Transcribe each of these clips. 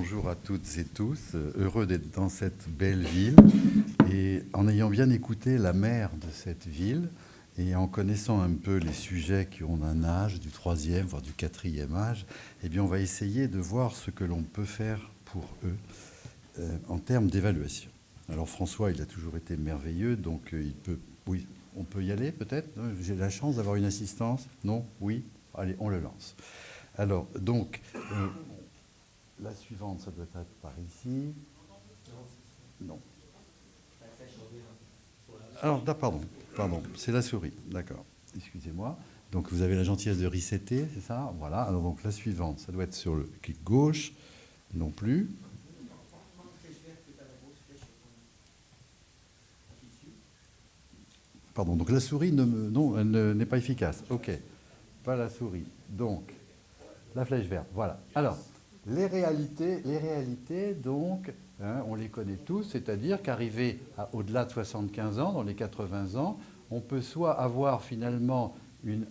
bonjour à toutes et tous. Heureux d'être dans cette belle ville. Et en ayant bien écouté la mère de cette ville et en connaissant un peu les sujets qui ont un âge, du 3e, voire du 4e âge, eh bien, on va essayer de voir ce que l'on peut faire pour eux en termes d'évaluation. Alors François, il a toujours été merveilleux, donc il peut... Oui, on peut y aller peut-être. J'ai la chance d'avoir une assistance. Non? Oui? Allez, on le lance. Alors, donc... la suivante, ça doit être par ici. Non. Alors, pardon, c'est la souris, d'accord. Excusez-moi. Donc, vous avez la gentillesse de resetter, c'est ça? Voilà. Alors, donc, la suivante, ça doit être sur le clic gauche, non plus. Pardon, donc la souris n'est pas efficace. OK, pas la souris. Donc, la flèche verte, voilà. Alors, les réalités donc, on les connaît tous, c'est-à-dire qu'arrivé au-delà de 75 ans, dans les 80 ans, on peut soit avoir finalement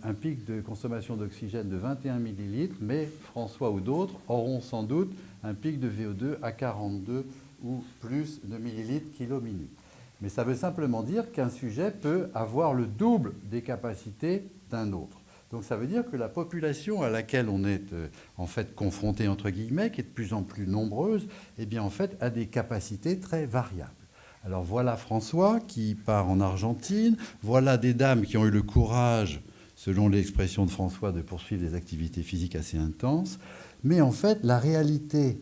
un pic de consommation d'oxygène de 21 millilitres, mais François ou d'autres auront sans doute un pic de VO2 à 42 ou plus de millilitres kilo-minute. Mais ça veut simplement dire qu'un sujet peut avoir le double des capacités d'un autre. Donc ça veut dire que la population à laquelle on est en fait confronté, entre guillemets, qui est de plus en plus nombreuse, eh bien en fait a des capacités très variables. Alors voilà François qui part en Argentine, voilà des dames qui ont eu le courage, selon l'expression de François, de poursuivre des activités physiques assez intenses. Mais en fait, la réalité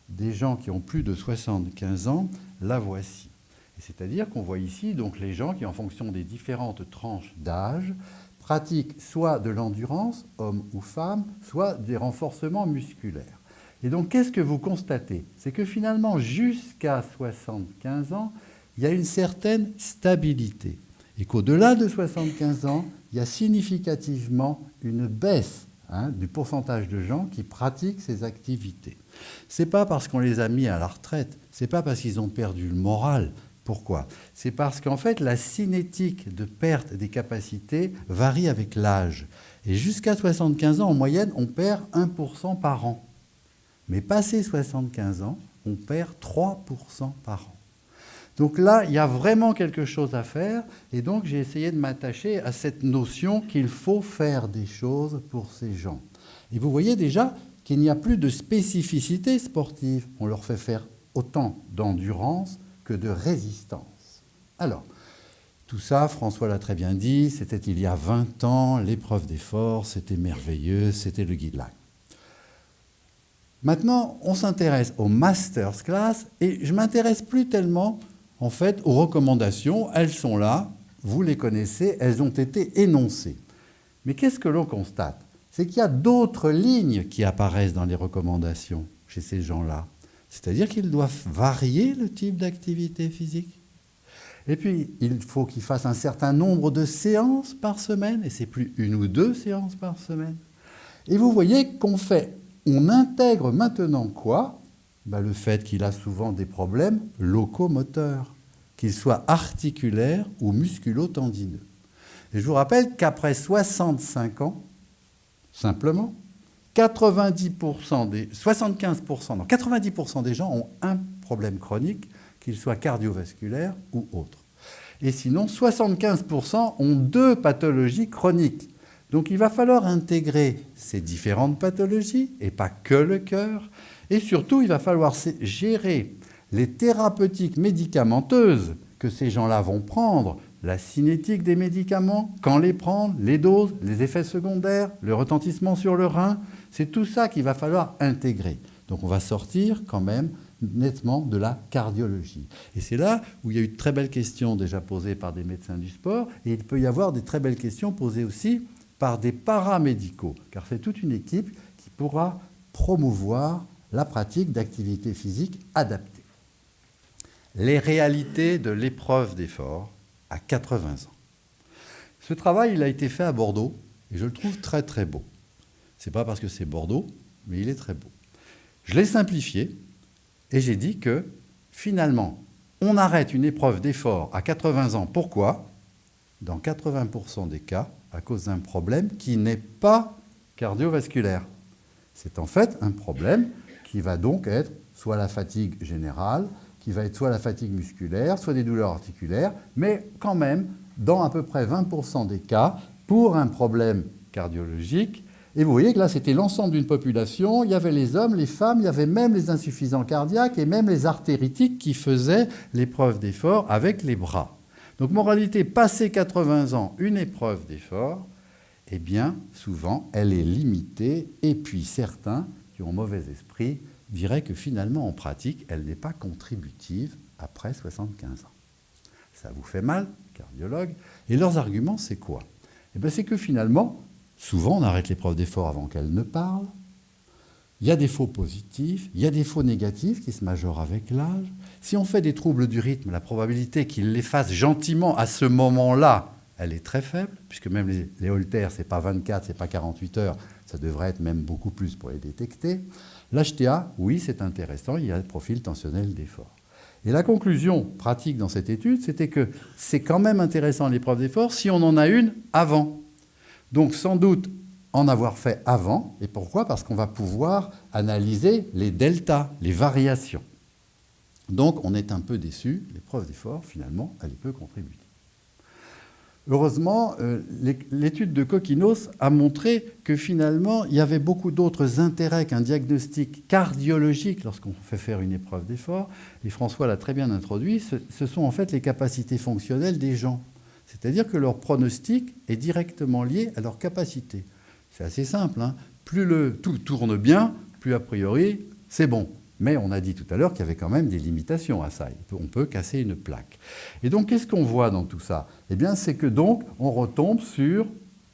des gens qui ont plus de 75 ans, la voici. C'est-à-dire qu'on voit ici donc les gens qui, en fonction des différentes tranches d'âge, pratiquent soit de l'endurance, hommes ou femmes, soit des renforcements musculaires. Et donc, qu'est-ce que vous constatez? C'est que finalement, jusqu'à 75 ans, il y a une certaine stabilité. Et qu'au-delà de 75 ans, il y a significativement une baisse du pourcentage de gens qui pratiquent ces activités. Ce n'est pas parce qu'on les a mis à la retraite, ce n'est pas parce qu'ils ont perdu le moral. Pourquoi? C'est parce qu'en fait, la cinétique de perte des capacités varie avec l'âge. Et jusqu'à 75 ans, en moyenne, on perd 1% par an. Mais passé 75 ans, on perd 3% par an. Donc là, il y a vraiment quelque chose à faire. Et donc, j'ai essayé de m'attacher à cette notion qu'il faut faire des choses pour ces gens. Et vous voyez déjà qu'il n'y a plus de spécificité sportive. On leur fait faire autant d'endurance que de résistance. Alors, tout ça, François l'a très bien dit, c'était il y a 20 ans, l'épreuve d'effort, c'était merveilleux, c'était le guideline. Maintenant, on s'intéresse aux Masters Class et je ne m'intéresse plus tellement, en fait, aux recommandations. Elles sont là, vous les connaissez, elles ont été énoncées. Mais qu'est-ce que l'on constate? C'est qu'il y a d'autres lignes qui apparaissent dans les recommandations chez ces gens-là. C'est-à-dire qu'ils doivent varier le type d'activité physique. Et puis, il faut qu'ils fassent un certain nombre de séances par semaine, et c'est plus 1 ou 2 séances par semaine. Et vous voyez on intègre maintenant quoi? Le fait qu'il a souvent des problèmes locomoteurs, qu'ils soient articulaires ou musculo-tendineux. Et je vous rappelle qu'après 65 ans, simplement, 90% des gens ont un problème chronique, qu'il soit cardiovasculaire ou autre. Et sinon, 75% ont 2 pathologies chroniques. Donc il va falloir intégrer ces différentes pathologies, et pas que le cœur. Et surtout, il va falloir gérer les thérapeutiques médicamenteuses que ces gens-là vont prendre, la cinétique des médicaments, quand les prendre, les doses, les effets secondaires, le retentissement sur le rein. C'est tout ça qu'il va falloir intégrer. Donc on va sortir quand même nettement de la cardiologie. Et c'est là où il y a eu de très belles questions déjà posées par des médecins du sport, et il peut y avoir des très belles questions posées aussi par des paramédicaux, car c'est toute une équipe qui pourra promouvoir la pratique d'activité physique adaptée. Les réalités de l'épreuve d'effort à 80 ans. Ce travail, il a été fait à Bordeaux, et je le trouve très très beau. Ce n'est pas parce que c'est Bordeaux, mais il est très beau. Je l'ai simplifié, et j'ai dit que, finalement, on arrête une épreuve d'effort à 80 ans. Pourquoi? Dans 80% des cas, à cause d'un problème qui n'est pas cardiovasculaire. C'est en fait un problème qui va donc être soit la fatigue générale, qui va être soit la fatigue musculaire, soit des douleurs articulaires, mais quand même, dans à peu près 20% des cas, pour un problème cardiologique. Et vous voyez que là, c'était l'ensemble d'une population. Il y avait les hommes, les femmes, il y avait même les insuffisants cardiaques et même les artéritiques qui faisaient l'épreuve d'effort avec les bras. Donc, moralité, passé 80 ans, une épreuve d'effort, eh bien, souvent, elle est limitée. Et puis, certains qui ont mauvais esprit diraient que finalement, en pratique, elle n'est pas contributive après 75 ans. Ça vous fait mal, cardiologue. Et leurs arguments, c'est quoi? Eh bien, c'est que finalement, souvent, on arrête l'épreuve d'effort avant qu'elle ne parle. Il y a des faux positifs, il y a des faux négatifs qui se majorent avec l'âge. Si on fait des troubles du rythme, la probabilité qu'ils les fassent gentiment à ce moment-là, elle est très faible, puisque même les Holters, ce n'est pas 24, ce n'est pas 48 heures, ça devrait être même beaucoup plus pour les détecter. L'HTA, oui, c'est intéressant, il y a le profil tensionnel d'effort. Et la conclusion pratique dans cette étude, c'était que c'est quand même intéressant l'épreuve d'effort si on en a une avant. Donc sans doute en avoir fait avant. Et pourquoi? Parce qu'on va pouvoir analyser les deltas, les variations. Donc on est un peu déçu. L'épreuve d'effort, finalement, elle est peu contributive. Heureusement, l'étude de Kokkinos a montré que finalement, il y avait beaucoup d'autres intérêts qu'un diagnostic cardiologique lorsqu'on fait faire une épreuve d'effort. Et François l'a très bien introduit, ce sont en fait les capacités fonctionnelles des gens. C'est-à-dire que leur pronostic est directement lié à leur capacité. C'est assez simple, hein. Plus tout tourne bien, plus a priori, c'est bon. Mais on a dit tout à l'heure qu'il y avait quand même des limitations à ça. On peut casser une plaque. Et donc, qu'est-ce qu'on voit dans tout ça? Eh bien, c'est que donc, on retombe sur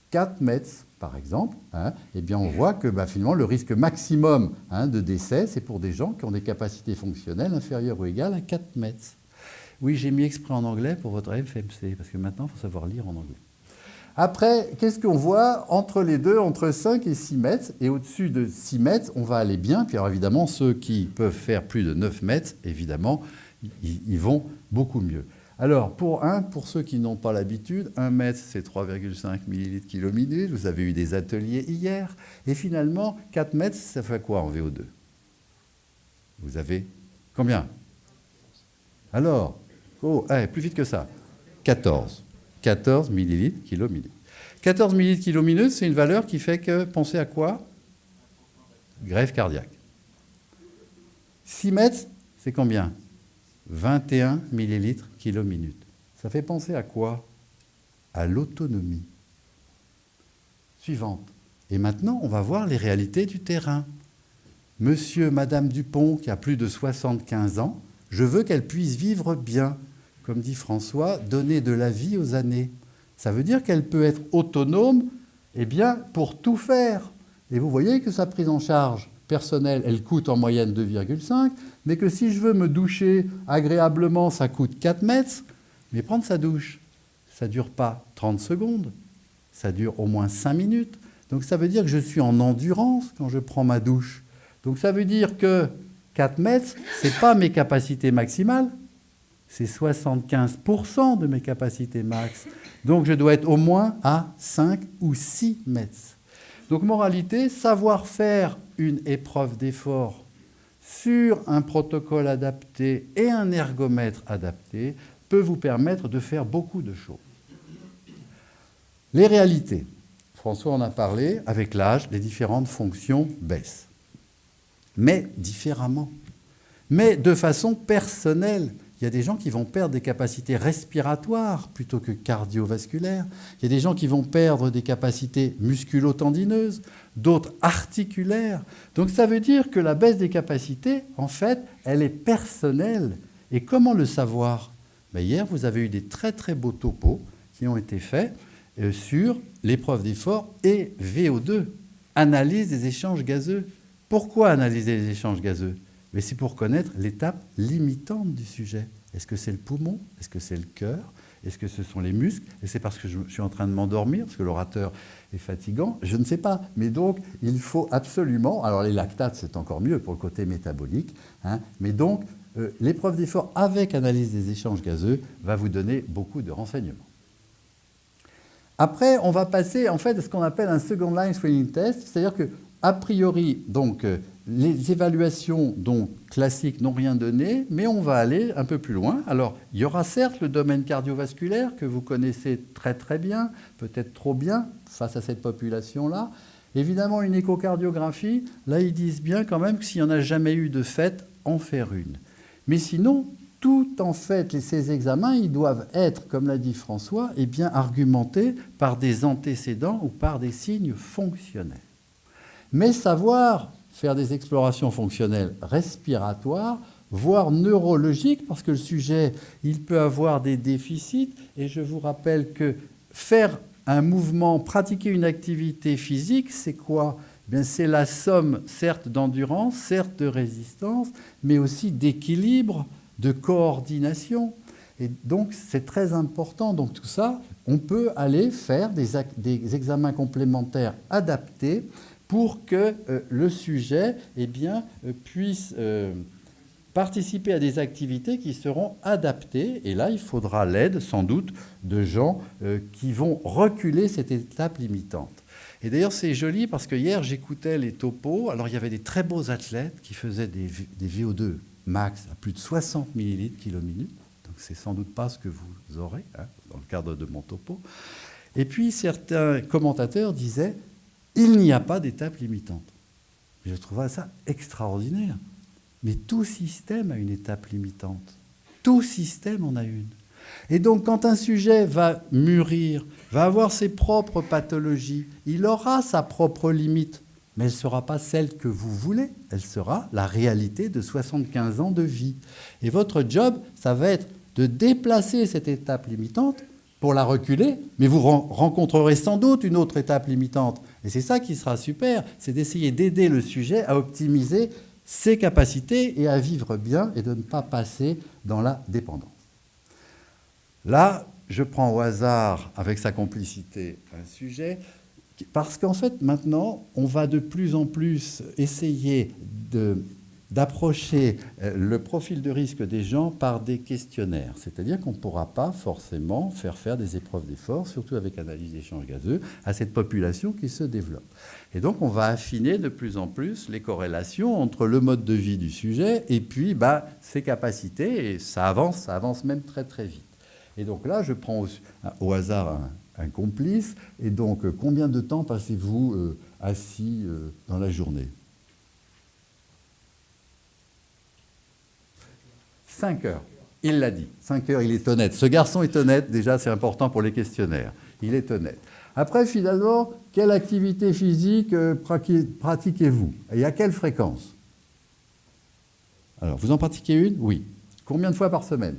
4 METS, par exemple. Hein. Eh bien, on voit que finalement, le risque maximum de décès, c'est pour des gens qui ont des capacités fonctionnelles inférieures ou égales à 4 METS. Oui, j'ai mis exprès en anglais pour votre FMC, parce que maintenant, il faut savoir lire en anglais. Après, qu'est-ce qu'on voit entre les deux, entre 5 et 6 mètres? Et au-dessus de 6 mètres, on va aller bien. Puis alors évidemment, ceux qui peuvent faire plus de 9 mètres, évidemment, ils vont beaucoup mieux. Alors, pour ceux qui n'ont pas l'habitude, 1 mètre, c'est 3,5 ml/km. Vous avez eu des ateliers hier. Et finalement, 4 mètres, ça fait quoi en VO2? Vous avez combien? Alors, plus vite que ça. 14 ml/km. 14 ml/km, c'est une valeur qui fait que, pensez à quoi? Greffe cardiaque. 6 mètres, c'est combien? 21 ml/km. Ça fait penser à quoi? À l'autonomie. Suivante. Et maintenant, on va voir les réalités du terrain. Monsieur, Madame Dupont, qui a plus de 75 ans, je veux qu'elle puisse vivre bien. Comme dit François, donner de la vie aux années. Ça veut dire qu'elle peut être autonome pour tout faire. Et vous voyez que sa prise en charge personnelle, elle coûte en moyenne 2,5, mais que si je veux me doucher agréablement, ça coûte 4 mètres. Mais prendre sa douche, ça ne dure pas 30 secondes, ça dure au moins 5 minutes. Donc ça veut dire que je suis en endurance quand je prends ma douche. Donc ça veut dire que 4 mètres, ce n'est pas mes capacités maximales, c'est 75% de mes capacités max. Donc, je dois être au moins à 5 ou 6 mètres. Donc, moralité, savoir faire une épreuve d'effort sur un protocole adapté et un ergomètre adapté peut vous permettre de faire beaucoup de choses. Les réalités. François en a parlé. Avec l'âge, les différentes fonctions baissent. Mais différemment. Mais de façon personnelle. Il y a des gens qui vont perdre des capacités respiratoires plutôt que cardiovasculaires. Il y a des gens qui vont perdre des capacités musculo-tendineuses, d'autres articulaires. Donc ça veut dire que la baisse des capacités, en fait, elle est personnelle. Et comment le savoir? Hier, vous avez eu des très très beaux topos qui ont été faits sur l'épreuve d'effort et VO2, analyse des échanges gazeux. Pourquoi analyser les échanges gazeux? Mais c'est pour connaître l'étape limitante du sujet. Est-ce que c'est le poumon? Est-ce que c'est le cœur? Est-ce que ce sont les muscles? Et c'est parce que je suis en train de m'endormir, parce que l'orateur est fatigant? Je ne sais pas. Mais donc, il faut absolument... Alors, les lactates, c'est encore mieux pour le côté métabolique. Mais donc, l'épreuve d'effort avec analyse des échanges gazeux va vous donner beaucoup de renseignements. Après, on va passer en fait à ce qu'on appelle un second line screening test, c'est-à-dire que a priori, donc, les évaluations donc, classiques n'ont rien donné, mais on va aller un peu plus loin. Alors, il y aura certes le domaine cardiovasculaire que vous connaissez très très bien, peut-être trop bien face à cette population-là. Évidemment, une échocardiographie, là, ils disent bien quand même que s'il n'y en a jamais eu de fait, en faire une. Mais sinon, tout en fait, ces examens, ils doivent être, comme l'a dit François, eh bien, argumentés par des antécédents ou par des signes fonctionnels. Mais savoir faire des explorations fonctionnelles respiratoires, voire neurologiques, parce que le sujet, il peut avoir des déficits. Et je vous rappelle que faire un mouvement, pratiquer une activité physique, c'est quoi ? Bien, c'est la somme, certes, d'endurance, certes, de résistance, mais aussi d'équilibre, de coordination. Et donc, c'est très important. Donc, tout ça, on peut aller faire des examens complémentaires adaptés pour que le sujet eh bien, puisse participer à des activités qui seront adaptées. Et là, il faudra l'aide, sans doute, de gens qui vont reculer cette étape limitante. Et d'ailleurs, c'est joli parce que hier, j'écoutais les topos. Alors, il y avait des très beaux athlètes qui faisaient des VO2 max à plus de 60 millilitres km/minute. Donc, c'est sans doute pas ce que vous aurez hein, dans le cadre de mon topo. Et puis, certains commentateurs disaient il n'y a pas d'étape limitante. Je trouvais ça extraordinaire. Mais tout système a une étape limitante. Tout système en a une. Et donc, quand un sujet va mûrir, va avoir ses propres pathologies, il aura sa propre limite. Mais elle ne sera pas celle que vous voulez. Elle sera la réalité de 75 ans de vie. Et votre job, ça va être de déplacer cette étape limitante pour la reculer, mais vous rencontrerez sans doute une autre étape limitante. Et c'est ça qui sera super, c'est d'essayer d'aider le sujet à optimiser ses capacités et à vivre bien et de ne pas passer dans la dépendance. Là, je prends au hasard, avec sa complicité, un sujet, parce qu'en fait, maintenant, on va de plus en plus essayer d'approcher le profil de risque des gens par des questionnaires. C'est-à-dire qu'on ne pourra pas forcément faire des épreuves d'effort, surtout avec analyse d'échanges gazeux, à cette population qui se développe. Et donc, on va affiner de plus en plus les corrélations entre le mode de vie du sujet et puis ses capacités, et ça avance même très très vite. Et donc là, je prends au hasard un complice, et donc combien de temps passez-vous assis dans la journée ? 5 heures. Il l'a dit. 5 heures, il est honnête. Ce garçon est honnête. Déjà, c'est important pour les questionnaires. Il est honnête. Après, finalement, quelle activité physique pratiquez-vous ? Et à quelle fréquence ? Alors, vous en pratiquez une ? Oui. Combien de fois par semaine ?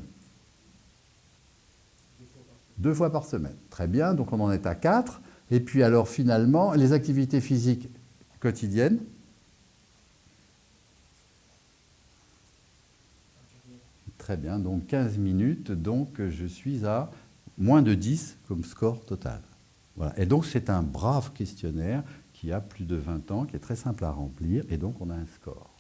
2 fois par semaine. Très bien. Donc, on en est à 4. Et puis, alors, finalement, les activités physiques quotidiennes ? Très bien, donc 15 minutes, donc je suis à moins de 10 comme score total. Voilà. Et donc c'est un brave questionnaire qui a plus de 20 ans, qui est très simple à remplir, et donc on a un score.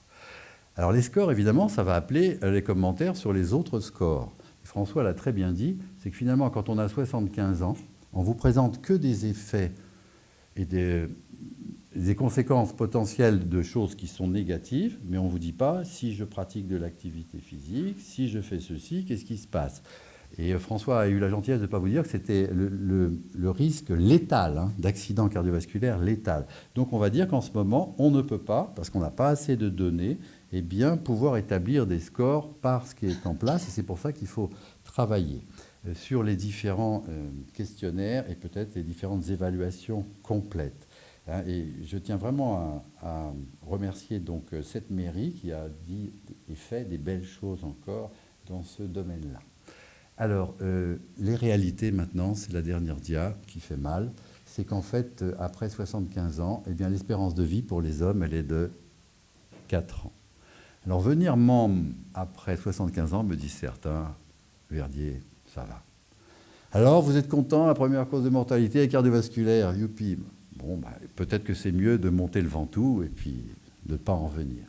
Alors les scores, évidemment, ça va appeler les commentaires sur les autres scores. François l'a très bien dit, c'est que finalement, quand on a 75 ans, on ne vous présente que des effets et des conséquences potentielles de choses qui sont négatives, mais on ne vous dit pas, si je pratique de l'activité physique, si je fais ceci, qu'est-ce qui se passe ? Et François a eu la gentillesse de ne pas vous dire que c'était le risque létal, d'accident cardiovasculaire létal. Donc on va dire qu'en ce moment, on ne peut pas, parce qu'on n'a pas assez de données, eh bien, pouvoir établir des scores par ce qui est en place, et c'est pour ça qu'il faut travailler sur les différents questionnaires et peut-être les différentes évaluations complètes. Et je tiens vraiment à remercier donc cette mairie qui a dit et fait des belles choses encore dans ce domaine-là. Alors, les réalités maintenant, c'est la dernière dia qui fait mal, c'est qu'en fait, après 75 ans, eh bien, l'espérance de vie pour les hommes, elle est de 4 ans. Alors, venir membre après 75 ans, me disent certains, Verdier, ça va. Alors, vous êtes content, la première cause de mortalité est cardiovasculaire, youpi. Bon, peut-être que c'est mieux de monter le Ventoux et puis de ne pas en venir.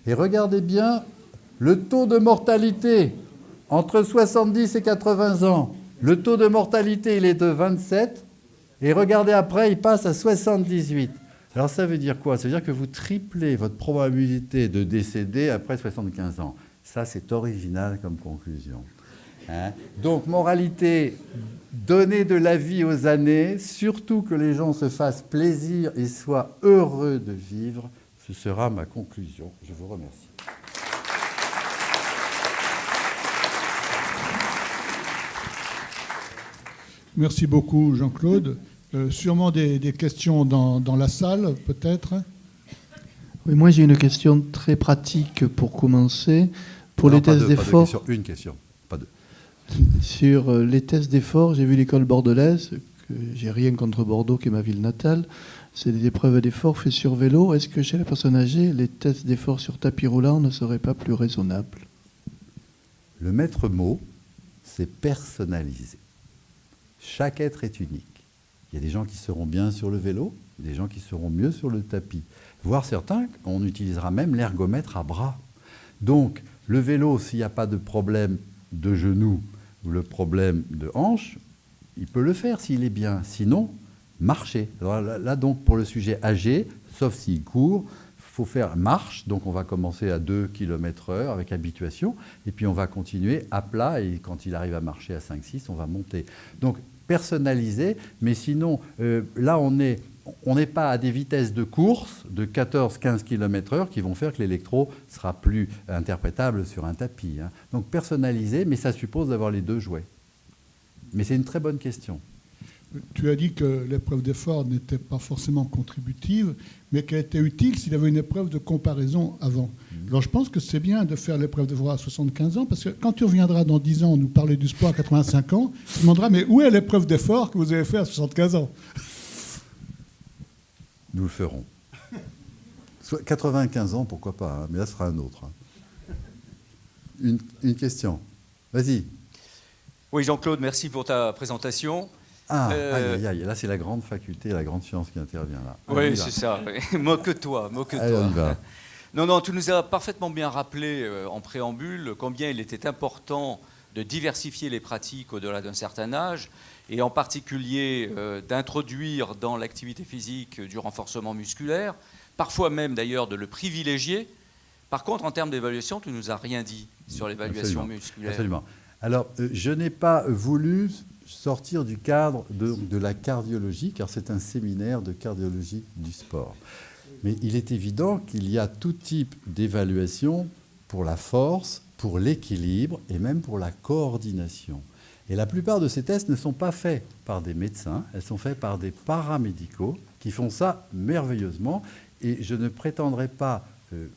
Et regardez bien le taux de mortalité entre 70 et 80 ans. Le taux de mortalité, il est de 27. Et regardez après, il passe à 78. Alors ça veut dire quoi? Ça veut dire que vous triplez votre probabilité de décéder après 75 ans. Ça, c'est original comme conclusion. Hein? Donc, moralité, donner de la vie aux années, surtout que les gens se fassent plaisir et soient heureux de vivre, ce sera ma conclusion. Je vous remercie. Merci beaucoup, Jean-Claude. Sûrement des questions dans la salle, peut-être. Oui, moi, j'ai une question très pratique pour commencer. Pour les tests d'effort. Une question, pas deux. Sur les tests d'effort, j'ai vu l'école bordelaise, que j'ai rien contre Bordeaux, qui est ma ville natale. C'est des épreuves d'effort faites sur vélo. Est-ce que chez la personne âgée, les tests d'effort sur tapis roulant ne seraient pas plus raisonnables? Le maître mot, c'est personnaliser. Chaque être est unique. Il y a des gens qui seront bien sur le vélo, des gens qui seront mieux sur le tapis. Voire certains, on utilisera même l'ergomètre à bras. Donc, le vélo, s'il n'y a pas de problème de genou ou le problème de hanche, il peut le faire s'il est bien. Sinon, marcher. Alors là, donc, pour le sujet âgé, sauf s'il court, il faut faire marche. Donc, on va commencer à 2 km/h avec habituation. Et puis, on va continuer à plat. Et quand il arrive à marcher à 5-6, on va monter. Donc, personnaliser. Mais sinon, là, on n'est pas à des vitesses de course de 14-15 km/h qui vont faire que l'électro sera plus interprétable sur un tapis. Hein. Donc personnaliser, mais ça suppose d'avoir les deux jouets. Mais c'est une très bonne question. Tu as dit que l'épreuve d'effort n'était pas forcément contributive, mais qu'elle était utile s'il y avait une épreuve de comparaison avant. Alors je pense que c'est bien de faire l'épreuve d'effort à 75 ans, parce que quand tu reviendras dans 10 ans nous parler du sport à 85 ans, tu te demanderas, mais où est l'épreuve d'effort que vous avez fait à 75 ans? Nous le ferons. 95 ans, pourquoi pas, hein, mais là, ce sera un autre. Hein. Une question. Vas-y. Oui, Jean-Claude, merci pour ta présentation. Ah, aïe, aïe, là, c'est la grande faculté, la grande science qui intervient là. Oui, c'est ça. Moque-toi, moque-toi. Allez, on y va. Non, tu nous as parfaitement bien rappelé en préambule combien il était important de diversifier les pratiques au-delà d'un certain âge, et en particulier d'introduire dans l'activité physique du renforcement musculaire, parfois même d'ailleurs de le privilégier. Par contre, en termes d'évaluation, tu ne nous as rien dit sur l'évaluation musculaire. Absolument. Alors, je n'ai pas voulu sortir du cadre de la cardiologie, car c'est un séminaire de cardiologie du sport. Mais il est évident qu'il y a tout type d'évaluation pour la force, pour l'équilibre et même pour la coordination. Et la plupart de ces tests ne sont pas faits par des médecins, elles sont faits par des paramédicaux qui font ça merveilleusement. Et je ne prétendrai pas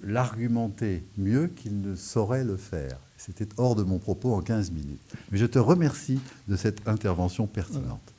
l'argumenter mieux qu'ils ne sauraient le faire. C'était hors de mon propos en 15 minutes. Mais je te remercie de cette intervention pertinente.